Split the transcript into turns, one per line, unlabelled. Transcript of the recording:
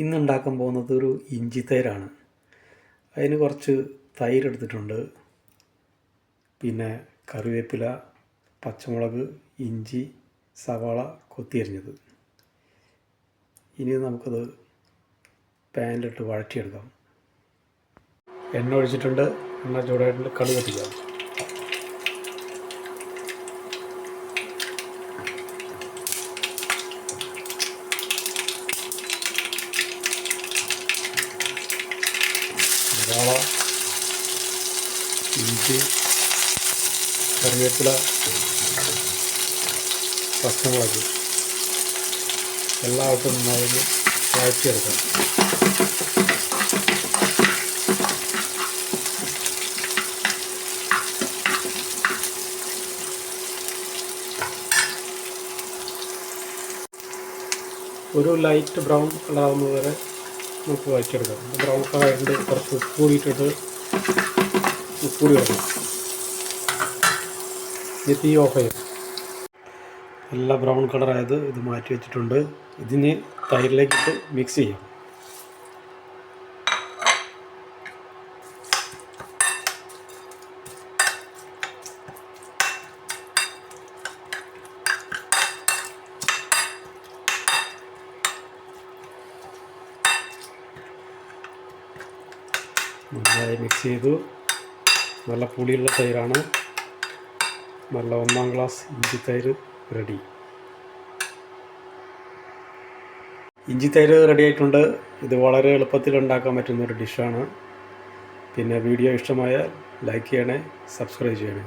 ഇന്ന് ഉണ്ടാക്കാൻ പോകുന്നത് ഒരു ഇഞ്ചി തൈരാണ്. അതിന് കുറച്ച് തൈര് എടുത്തിട്ടുണ്ട്, പിന്നെ കറിവേപ്പില, പച്ചമുളക്, ഇഞ്ചി, സവാള കൊത്തിയരിഞ്ഞത്. ഇനി നമുക്കത് പാനിലിട്ട് വഴറ്റിയെടുക്കാം. എണ്ണ ഒഴിച്ചിട്ടുണ്ട്, എണ്ണ ചൂടായിട്ടുണ്ട്, കടുക് കത്തിക്കാം. സവാള, ഇഞ്ചി, കറിവേപ്പില, പച്ചമുളക് എല്ലാം ഇട്ട് നന്നായി വഴറ്റിയെടുക്കാം. ഒരു ലൈറ്റ് ബ്രൗൺ കളറാകുന്നത് വരെ നമുക്ക് വഴറ്റിയെടുക്കാം. ബ്രൗൺ കളറായിട്ട് കുറച്ച് ഉപ്പ് കൂടിയിട്ടിട്ട് ഉപ്പ് കൂടി വെക്കണം. ഇത് തീ ഓഫ് ചെയ്യാം. എല്ലാം ബ്രൗൺ കളറായത് ഇത് മാറ്റി വെച്ചിട്ടുണ്ട്. ഇതിന് തൈരിലേക്കിട്ട് മിക്സ് ചെയ്യാം. നന്നായി മിക്സ് ചെയ്തു. നല്ല പുളിയുള്ള തൈരാണ്. നല്ല 1-ാം ക്ലാസ് ഇഞ്ചി തൈര് റെഡി. ഇഞ്ചി തൈര് റെഡി ആയിട്ടുണ്ട്. ഇത് വളരെ എളുപ്പത്തിൽ ഉണ്ടാക്കാൻ പറ്റുന്നൊരു ഡിഷാണ്. പിന്നെ വീഡിയോ ഇഷ്ടമായാൽ ലൈക്ക് ചെയ്യണേ, സബ്സ്ക്രൈബ് ചെയ്യണേ.